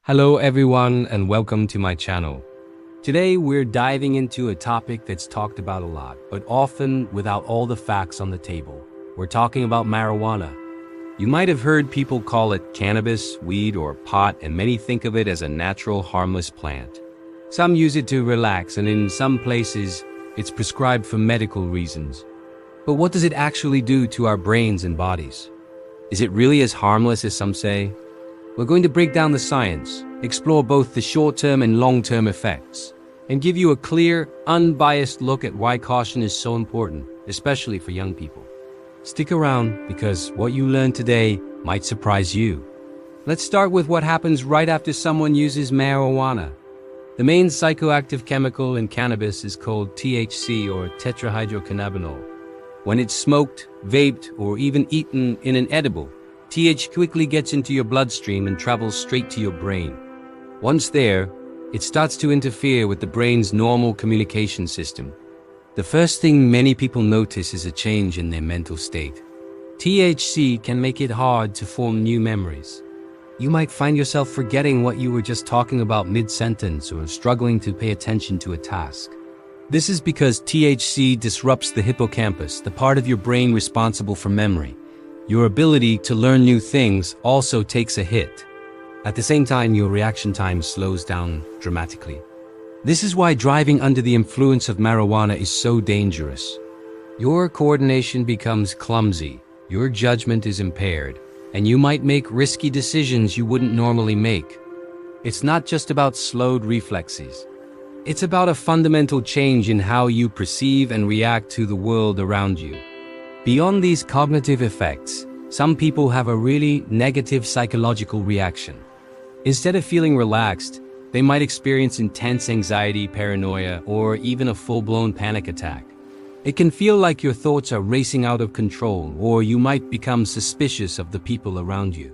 Hello everyone and welcome to my channel. Today we're diving into a topic that's talked about a lot, but often without all the facts on the table. We're talking about marijuana. You might have heard people call it cannabis, weed, or pot, and many think of it as a natural, harmless plant. Some use it to relax, and in some places, it's prescribed for medical reasons. But what does it actually do to our brains and bodies? Is it really as harmless as some say? We're going to break down the science, explore both the short-term and long-term effects, and give you a clear, unbiased look at why caution is so important, especially for young people. Stick around because what you learn today might surprise you. Let's start with what happens right after someone uses marijuana. The main psychoactive chemical in cannabis is called THC, or tetrahydrocannabinol. When it's smoked, vaped, or even eaten in an edible, THC quickly gets into your bloodstream and travels straight to your brain. Once there, it starts to interfere with the brain's normal communication system. The first thing many people notice is a change in their mental state. THC can make it hard to form new memories. You might find yourself forgetting what you were just talking about mid-sentence or struggling to pay attention to a task. This is because THC disrupts the hippocampus, the part of your brain responsible for memory. Your ability to learn new things also takes a hit. At the same time, your reaction time slows down dramatically. This is why driving under the influence of marijuana is so dangerous. Your coordination becomes clumsy, your judgment is impaired, and you might make risky decisions you wouldn't normally make. It's not just about slowed reflexes. It's about a fundamental change in how you perceive and react to the world around you. Beyond these cognitive effects, some people have a really negative psychological reaction. Instead of feeling relaxed, they might experience intense anxiety, paranoia, or even a full-blown panic attack. It can feel like your thoughts are racing out of control, or you might become suspicious of the people around you.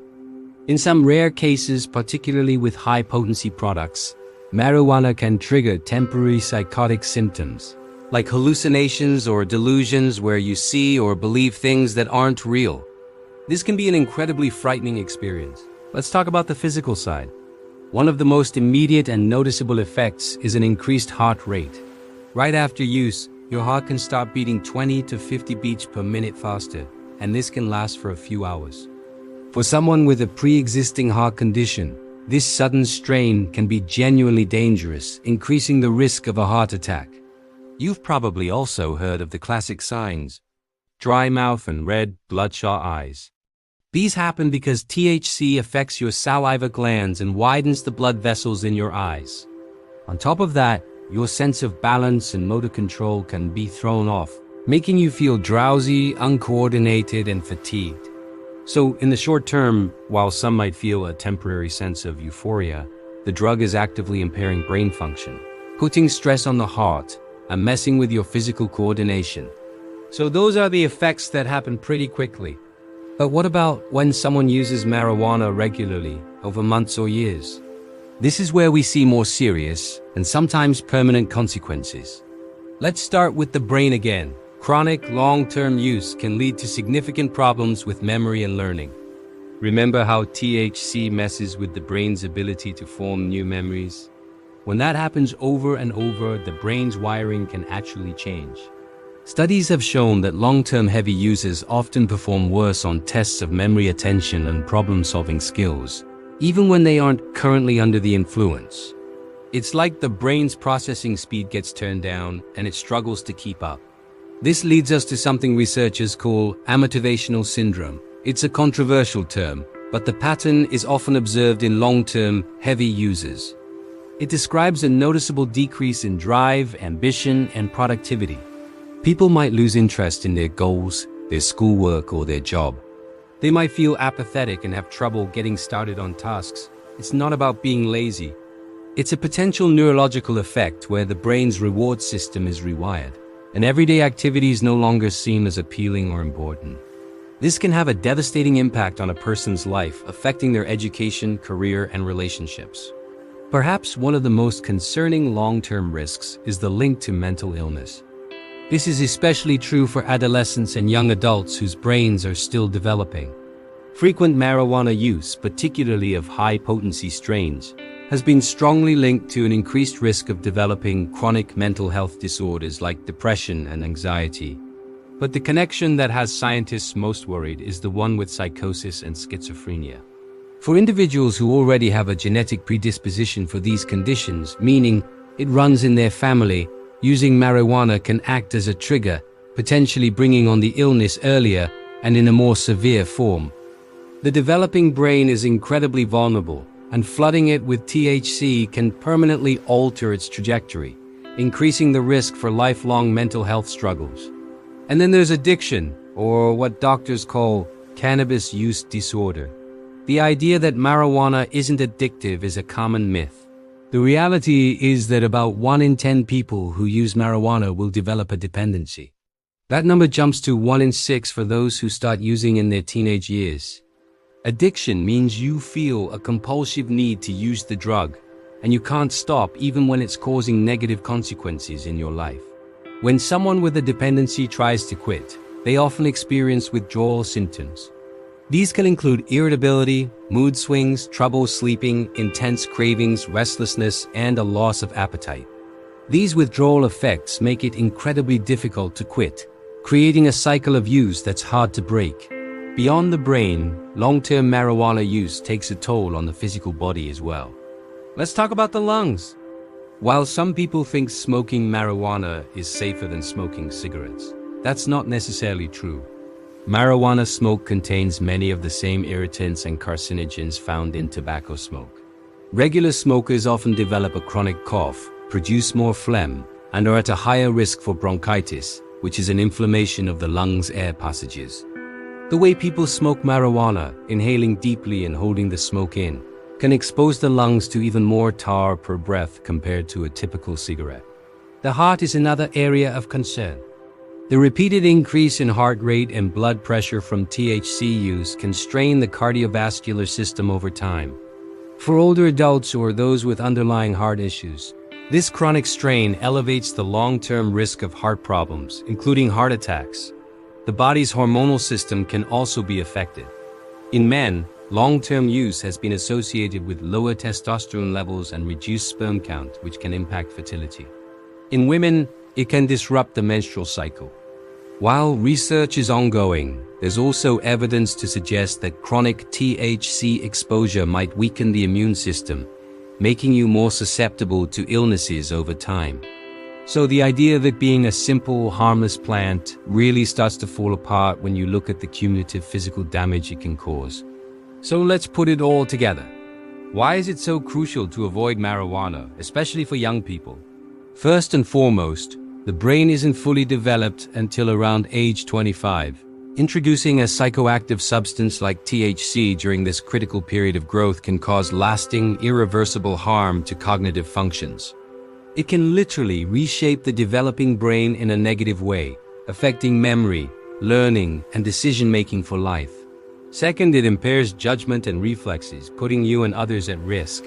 In some rare cases, particularly with high-potency products, marijuana can trigger temporary psychotic symptoms, like hallucinations or delusions where you see or believe things that aren't real. This can be an incredibly frightening experience. Let's talk about the physical side. One of the most immediate and noticeable effects is an increased heart rate. Right after use, your heart can start beating 20 to 50 beats per minute faster, and this can last for a few hours. For someone with a pre-existing heart condition, this sudden strain can be genuinely dangerous, increasing the risk of a heart attack. You've probably also heard of the classic signs: dry mouth and red, bloodshot eyes. These happen because THC affects your saliva glands and widens the blood vessels in your eyes. On top of that, your sense of balance and motor control can be thrown off, making you feel drowsy, uncoordinated, and fatigued. So, in the short term, while some might feel a temporary sense of euphoria, the drug is actively impairing brain function, putting stress on the heart, and messing with your physical coordination. So those are the effects that happen pretty quickly. But what about when someone uses marijuana regularly, over months or years? This is where we see more serious and sometimes permanent consequences. Let's start with the brain again. Chronic, long-term use can lead to significant problems with memory and learning. Remember how THC messes with the brain's ability to form new memories? When that happens over and over, the brain's wiring can actually change. Studies have shown that long-term heavy users often perform worse on tests of memory, attention, and problem-solving skills, even when they aren't currently under the influence. It's like the brain's processing speed gets turned down and it struggles to keep up. This leads us to something researchers call amotivational syndrome. It's a controversial term, but the pattern is often observed in long-term, heavy users. It describes a noticeable decrease in drive, ambition, and productivity. People might lose interest in their goals, their schoolwork, or their job. They might feel apathetic and have trouble getting started on tasks. It's not about being lazy. It's a potential neurological effect where the brain's reward system is rewired, and everyday activities no longer seem as appealing or important. This can have a devastating impact on a person's life, affecting their education, career, and relationships. Perhaps one of the most concerning long-term risks is the link to mental illness. This is especially true for adolescents and young adults whose brains are still developing. Frequent marijuana use, particularly of high-potency strains, has been strongly linked to an increased risk of developing chronic mental health disorders like depression and anxiety. But the connection that has scientists most worried is the one with psychosis and schizophrenia. For individuals who already have a genetic predisposition for these conditions, meaning it runs in their family, using marijuana can act as a trigger, potentially bringing on the illness earlier and in a more severe form. The developing brain is incredibly vulnerable, and flooding it with THC can permanently alter its trajectory, increasing the risk for lifelong mental health struggles. And then there's addiction, or what doctors call cannabis use disorder. The idea that marijuana isn't addictive is a common myth. The reality is that about 1 in 10 people who use marijuana will develop a dependency. That number jumps to 1 in 6 for those who start using in their teenage years. Addiction means you feel a compulsive need to use the drug, and you can't stop even when it's causing negative consequences in your life. When someone with a dependency tries to quit, they often experience withdrawal symptoms. These can include irritability, mood swings, trouble sleeping, intense cravings, restlessness, and a loss of appetite. These withdrawal effects make it incredibly difficult to quit, creating a cycle of use that's hard to break. Beyond the brain, long-term marijuana use takes a toll on the physical body as well. Let's talk about the lungs. While some people think smoking marijuana is safer than smoking cigarettes, that's not necessarily true. Marijuana smoke contains many of the same irritants and carcinogens found in tobacco smoke. Regular smokers often develop a chronic cough, produce more phlegm, and are at a higher risk for bronchitis, which is an inflammation of the lungs' air passages. The way people smoke marijuana, inhaling deeply and holding the smoke in, can expose the lungs to even more tar per breath compared to a typical cigarette. The heart is another area of concern. The repeated increase in heart rate and blood pressure from THC use can strain the cardiovascular system over time. For older adults or those with underlying heart issues, this chronic strain elevates the long-term risk of heart problems, including heart attacks. The body's hormonal system can also be affected. In men, long-term use has been associated with lower testosterone levels and reduced sperm count, which can impact fertility. In women, it can disrupt the menstrual cycle. While research is ongoing, there's also evidence to suggest that chronic THC exposure might weaken the immune system, making you more susceptible to illnesses over time. So the idea that being a simple, harmless plant really starts to fall apart when you look at the cumulative physical damage it can cause. So let's put it all together. Why is it so crucial to avoid marijuana, especially for young people? First and foremost, the brain isn't fully developed until around age 25. Introducing a psychoactive substance like THC during this critical period of growth can cause lasting, irreversible harm to cognitive functions. It can literally reshape the developing brain in a negative way, affecting memory, learning, and decision-making for life. Second, it impairs judgment and reflexes, putting you and others at risk.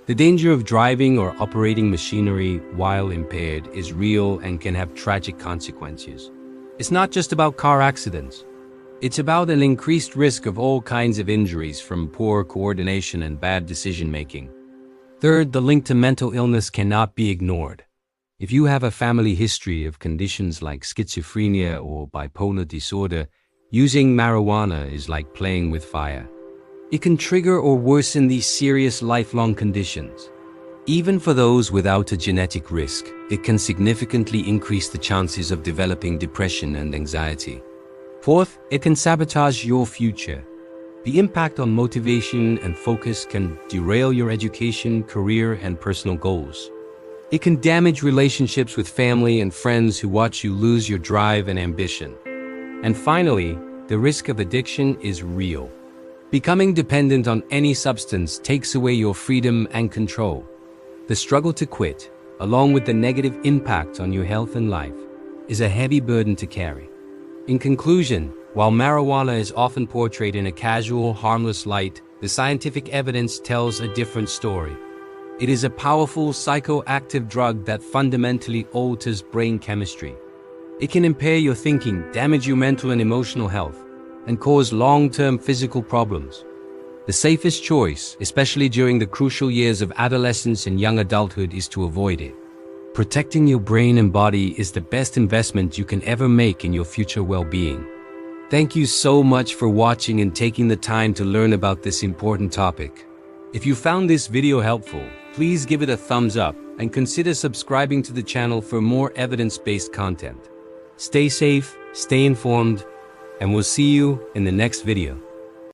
The danger of driving or operating machinery while impaired is real and can have tragic consequences. It's not just about car accidents. It's about an increased risk of all kinds of injuries from poor coordination and bad decision-making. Third, the link to mental illness cannot be ignored. If you have a family history of conditions like schizophrenia or bipolar disorder, using marijuana is like playing with fire. It can trigger or worsen these serious lifelong conditions. Even for those without a genetic risk, it can significantly increase the chances of developing depression and anxiety. Fourth, it can sabotage your future. The impact on motivation and focus can derail your education, career, and personal goals. It can damage relationships with family and friends who watch you lose your drive and ambition. And finally, the risk of addiction is real. Becoming dependent on any substance takes away your freedom and control. The struggle to quit, along with the negative impact on your health and life, is a heavy burden to carry. In conclusion, while marijuana is often portrayed in a casual, harmless light, the scientific evidence tells a different story. It is a powerful psychoactive drug that fundamentally alters brain chemistry. It can impair your thinking, damage your mental and emotional health, and cause long-term physical problems. The safest choice, especially during the crucial years of adolescence and young adulthood, is to avoid it. Protecting your brain and body is the best investment you can ever make in your future well-being. Thank you so much for watching and taking the time to learn about this important topic. If you found this video helpful, please give it a thumbs up and consider subscribing to the channel for more evidence-based content. Stay safe, stay informed, and we'll see you in the next video.